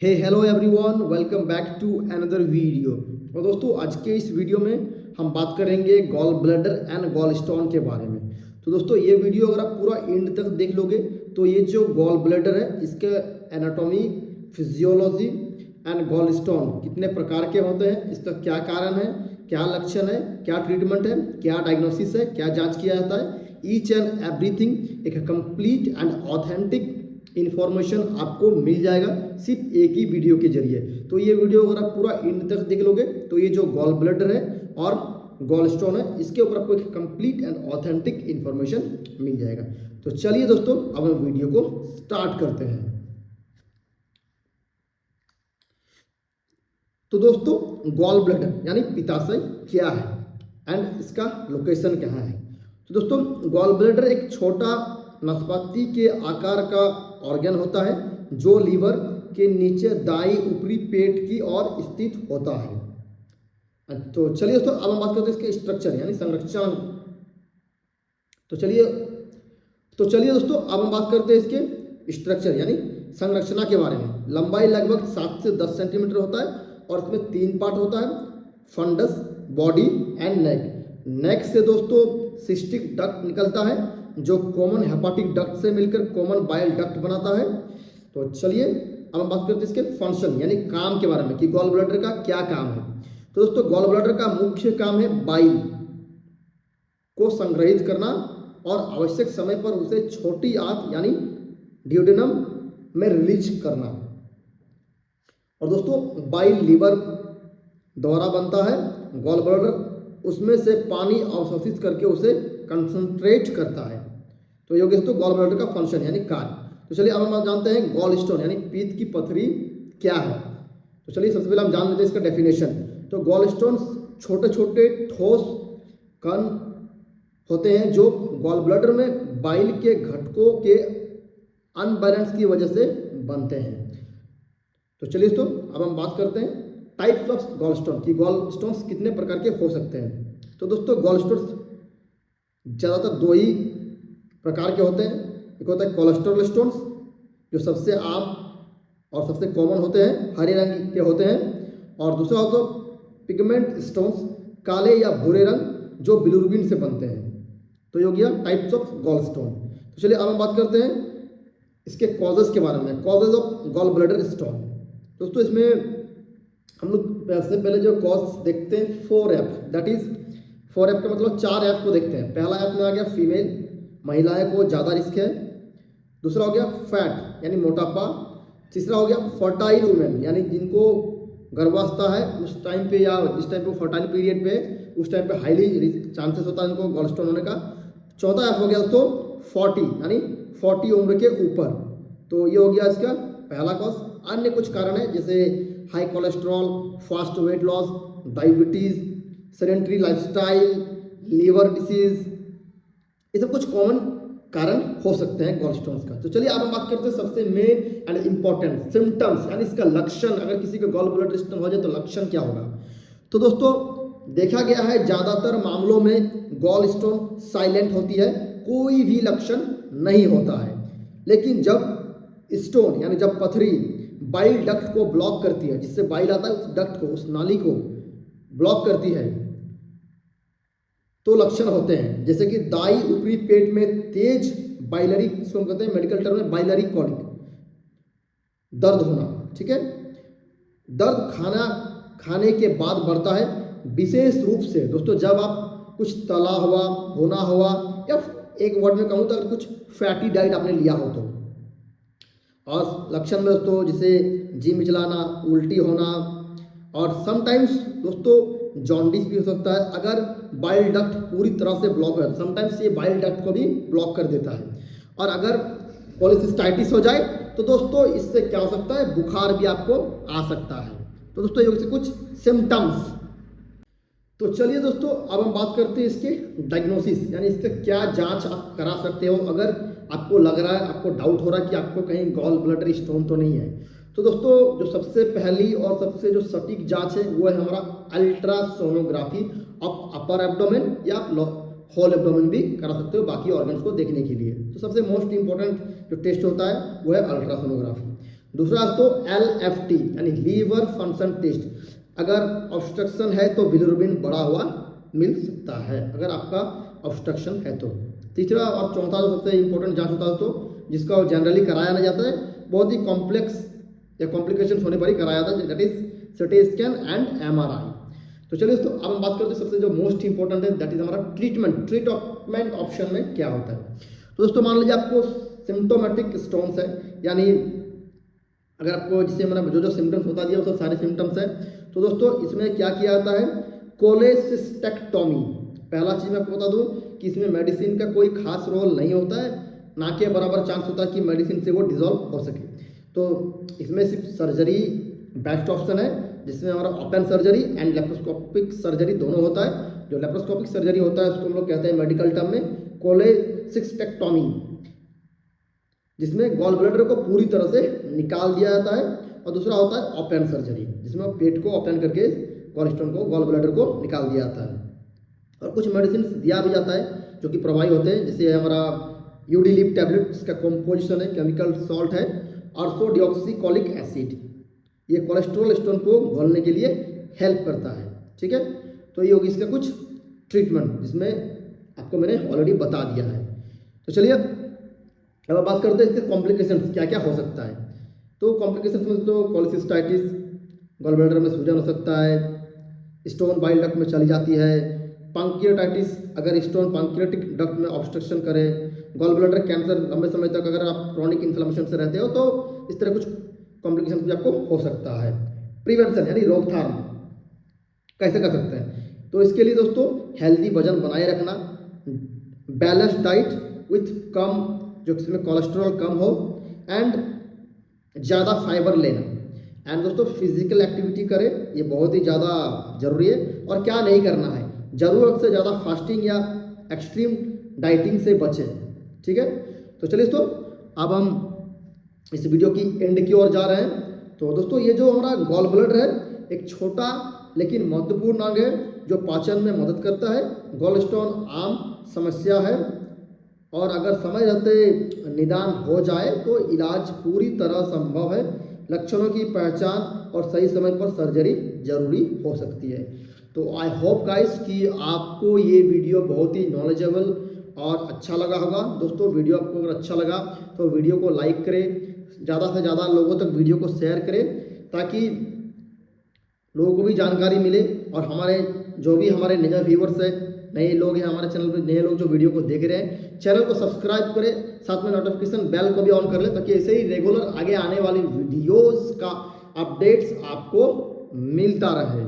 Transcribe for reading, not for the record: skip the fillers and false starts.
Hey hello everyone, welcome back to another video. और दोस्तों, आज के इस वीडियो में हम बात करेंगे gall bladder and gall stone के बारे में। तो दोस्तों, ये वीडियो अगर आप पूरा एंड तक देख लोगे तो ये जो गॉल ब्लैडर है इसके anatomy, physiology and gall stone कितने प्रकार के होते हैं, इसका क्या कारण है, क्या लक्षण है, क्या ट्रीटमेंट है, क्या डायग्नोसिस है, क्या जाँच किया जाता है, ईच एंड एवरीथिंग एक कंप्लीट एंड ऑथेंटिक इन्फॉर्मेशन आपको मिल जाएगा सिर्फ एक ही वीडियो के जरिए। तो ये वीडियो अगर आप पूरा एंड तक देख लोगे तो ये जो गॉल ब्लैडर है और गॉल स्टोन है इसके ऊपर आपको एक कंप्लीट एंड ऑथेंटिक इन्फॉर्मेशन मिल जाएगा। तो चलिए दोस्तों, अब हम वीडियो को स्टार्ट करते हैं। तो दोस्तों, गॉल ब्लैडर यानी पित्ताशय क्या है एंड इसका लोकेशन कहाँ है। तो दोस्तों, गॉल ब्लैडर एक छोटा नाशपाती के आकार का ऑर्गन होता है जो लीवर के नीचे दाईं ऊपरी पेट की ओर स्थित होता है। तो चलिए दोस्तों, अब हम बात करते हैं इसके स्ट्रक्चर यानी संरचना। तो चलिए दोस्तों, अब हम बात करते हैं इसके स्ट्रक्चर यानी संरचना के बारे में। लंबाई लगभग 7 से 10 सेंटीमीटर होता है और इसमें 3 पार्ट होता है: फंडस, बॉडी एंड नेक। नेक से दोस्तों सिस्टिक डक्ट निकलता है जो कॉमन हेपाटिक डक्ट से मिलकर कॉमन बाइल डक्ट बनाता है। तो चलिए अब हम बात करते हैं इसके फंक्शन यानी काम के बारे में कि गॉल ब्लैडर का क्या काम है। तो दोस्तों, गॉल ब्लैडर का मुख्य काम है बाइल को संग्रहित करना और आवश्यक समय पर उसे छोटी आंत यानी ड्यूडेनम में रिलीज करना। और दोस्तों, बाइल लीवर द्वारा बनता है। गॉल ब्लैडर उसमें से पानी अवशोषित करके उसे कंसंट्रेट करता है। तो ये हो गया दोस्तों गॉल ब्लैडर का फंक्शन यानी कार्य। तो चलिए अब हम जानते हैं गॉल स्टोन यानी पीत की पथरी क्या है। तो चलिए सबसे पहले हम जान लेते हैं इसका डेफिनेशन। तो गॉल स्टोन छोटे छोटे ठोस कण होते हैं जो गॉल ब्लैडर में बाइल के घटकों के अनबैलेंस की वजह से बनते हैं। तो चलिए दोस्तों, अब हम बात करते हैं टाइप्स ऑफ गॉल स्टोन कि गॉल स्टोन्स कितने प्रकार के हो सकते हैं। तो दोस्तों, गॉल स्टोन्स ज़्यादातर 2 ही प्रकार के होते हैं। एक होता है कोलेस्ट्रॉल स्टोन्स जो सबसे आम और सबसे कॉमन होते हैं, हरे रंग के होते हैं। और दूसरा होता है पिगमेंट स्टोन्स, काले या भूरे रंग जो बिलिरुबिन से बनते हैं। तो ये हो गया टाइप्स ऑफ गॉल स्टोन। तो चलिए अब हम बात करते हैं इसके कॉजेज के बारे में, causes of gall bladder stone. दोस्तों, इसमें हम लोग सबसे पहले जो कॉज देखते हैं 4F, दैट इज 4F का मतलब 4F को देखते हैं। पहला F में आ गया फीमेल, महिलाएं को ज़्यादा रिस्क है। दूसरा हो गया फैट यानी मोटापा। तीसरा हो गया फर्टाइल वुमेन यानी जिनको गर्भावस्था है उस टाइम पे या जिस टाइम पे फर्टाइल पीरियड पे उस टाइम पे हाईली चांसेस होता है इनको गॉल स्टोन होने का। चौथा F हो गया दोस्तों 40 यानी 40 उम्र के ऊपर। तो ये हो गया इसका पहला कॉज। अन्य कुछ कारण है जैसे high cholesterol, fast weight loss, diabetes, sedentary lifestyle, liver disease, ये सब कुछ कॉमन कारण हो सकते हैं गॉल स्टोन्स का। तो चलिए अब हम बात करते हैं सबसे मेन एंड इंपॉर्टेंट सिम्टम्स यानी इसका लक्षण। अगर किसी को गॉल ब्लैडर स्टोन हो जाए तो लक्षण क्या होगा। तो दोस्तों, देखा गया है ज़्यादातर मामलों में गॉल स्टोन साइलेंट होती है, कोई भी लक्षण नहीं होता है। लेकिन जब स्टोन यानी जब पथरी बाइल डक्ट को ब्लॉक करती है, जिससे बाइल आता है उस डक्ट को, उस नाली को ब्लॉक करती है, तो लक्षण होते हैं जैसे कि दाईं ऊपरी पेट में तेज बाइलरी, इसको हम कहते हैं मेडिकल टर्म में बाइलरी कॉलिक, दर्द होना। ठीक है, दर्द खाने के बाद बढ़ता है। विशेष रूप से दोस्तों जब आप कुछ तला हुआ, भुना हुआ या एक वर्ड में कहूँ तो अगर कुछ फैटी डाइट आपने लिया हो तो। और लक्षण में दोस्तों जैसे जी मिचलाना, उल्टी होना और समटाइम्स दोस्तों जॉन्डिस भी हो सकता है अगर बाइल डक्ट पूरी तरह से ब्लॉक है। समटाइम्स ये बाइल डक्ट को भी ब्लॉक कर देता है। और अगर कोलेसिस्टाइटिस हो जाए तो दोस्तों इससे क्या हो सकता है, बुखार भी आपको आ सकता है। तो दोस्तों ये कुछ सिम्टम्स। तो चलिए दोस्तों, अब हम बात करते हैं इसके डायग्नोसिस यानी इसका क्या जांच आप करा सकते हो अगर आपको लग रहा है, आपको डाउट हो रहा है कि आपको कहीं गॉल ब्लैडर स्टोन तो नहीं है। तो दोस्तों, जो सबसे पहली और सबसे जो सटीक जांच है वो है हमारा अल्ट्रासोनोग्राफी ऑफ अपर एब्डोमेन या होल एब्डोमेन भी करा सकते हो बाकी ऑर्गन्स को देखने के लिए। तो सबसे मोस्ट इंपॉर्टेंट जो टेस्ट होता है वो है अल्ट्रासोनोग्राफी। दूसरा दोस्तों LFT यानी लीवर फंक्शन टेस्ट, अगर ऑब्स्ट्रक्शन है तो बिलिरुबिन बढ़ा हुआ मिल सकता है अगर आपका ऑब्स्ट्रक्शन है तो। तीसरा और चौथा जो सबसे इंपॉर्टेंट जांच होता है दोस्तों, जिसका जनरली कराया नहीं जाता है, बहुत ही कॉम्प्लेक्स या कॉम्प्लिकेशन होने पर ही कराया जाता है, that is CT scan and MRI। तो चलिए दोस्तों अब हम बात करते हैं सबसे जो मोस्ट इंपॉर्टेंट है, दैट इज हमारा ट्रीटमेंट ऑप्शन में क्या होता है। तो दोस्तों मान लीजिए आपको सिम्टोमेटिक स्टोन्स है, यानी अगर आपको जिससे मैंने जो सिम्टम्स बता दिया वो सब सारे सिम्टम्स है, तो दोस्तों इसमें क्या किया जाता है, कोलेसिस्टेक्टोमी। पहला चीज मैं आपको बता दूं कि इसमें मेडिसिन का कोई खास रोल नहीं होता है, ना के बराबर चांस होता है कि मेडिसिन से वो डिजोल्व हो सके। तो इसमें सिर्फ सर्जरी बेस्ट ऑप्शन है, जिसमें हमारा open surgery and laparoscopic surgery दोनों होता है। जो लेप्रोस्कोपिक सर्जरी होता है उसको हम लोग कहते हैं मेडिकल टर्म में कोलेसिस्टेक्टोमी, जिसमें गॉल ब्लैडर को पूरी तरह से निकाल दिया जाता है। और दूसरा होता है ओपन सर्जरी, जिसमें पेट को ओपन करके गॉल स्टोन को, गॉल ब्लैडर को निकाल दिया जाता है। और कुछ मेडिसिन दिया भी जाता है जो कि प्रभावी होते हैं, जैसे हमारा यूडिलिप टैबलेट, जिसका कॉम्पोजिशन है केमिकल सॉल्ट है ऑर्थोडिऑक्सीकोलिक एसिड, ये कोलेस्ट्रॉल स्टोन को घोलने के लिए हेल्प करता है। ठीक है, तो ये होगी इसका कुछ ट्रीटमेंट, जिसमें आपको मैंने ऑलरेडी बता दिया है। तो चलिए अब बात करते हैं इसके कॉम्प्लिकेशंस क्या क्या हो सकता है। तो कॉम्प्लिकेशंस में तो कोलेसिस्टाइटिस, गॉल ब्लैडर में सूजन हो सकता है, स्टोन बाइल डक्ट में चली जाती है, पैंक्रियाटाइटिस, अगर स्टोन पैंक्रियाटिक डक्ट में ऑब्स्ट्रक्शन करे, गॉल ब्लैडर कैंसर लंबे समय तक अगर आप क्रॉनिक इन्फ्लेमेशन से रहते हो तो इस तरह कुछ कॉम्प्लिकेशन भी आपको हो सकता है। प्रिवेंशन यानी रोकथाम कैसे कर सकते हैं, तो इसके लिए दोस्तों हेल्दी वजन बनाए रखना, बैलेंस डाइट विथ कम, जो जिसमें कोलेस्ट्रॉल कम हो, एंड ज़्यादा फाइबर लेना, एंड दोस्तों फिजिकल एक्टिविटी करें, ये बहुत ही ज़्यादा ज़रूरी है। और क्या नहीं करना है, ज़रूरत से ज़्यादा फास्टिंग या एक्सट्रीम डाइटिंग से बचें। ठीक है, तो चलिए दोस्तों अब हम इस वीडियो की एंड की ओर जा रहे हैं। तो दोस्तों ये जो हमारा गॉल ब्लैडर है एक छोटा लेकिन महत्वपूर्ण अंग है जो पाचन में मदद करता है। गॉल स्टोन आम समस्या है और अगर समय रहते निदान हो जाए तो इलाज पूरी तरह संभव है। लक्षणों की पहचान और सही समय पर सर्जरी जरूरी हो सकती है। तो आई होप गाइस कि आपको ये वीडियो बहुत ही नॉलेजेबल और अच्छा लगा होगा। दोस्तों वीडियो आपको अगर अच्छा लगा तो वीडियो को लाइक करें, ज़्यादा से ज़्यादा लोगों तक वीडियो को शेयर करें ताकि लोगों को भी जानकारी मिले। और हमारे जो भी हमारे नए व्यूवर्स है, नए लोग हैं हमारे चैनल पर, नए लोग जो वीडियो को देख रहे हैं, चैनल को सब्सक्राइब करें, साथ में नोटिफिकेशन बेल को भी ऑन कर लें ताकि ऐसे ही रेगुलर आगे आने वाली वीडियोस का अपडेट्स आपको मिलता रहे।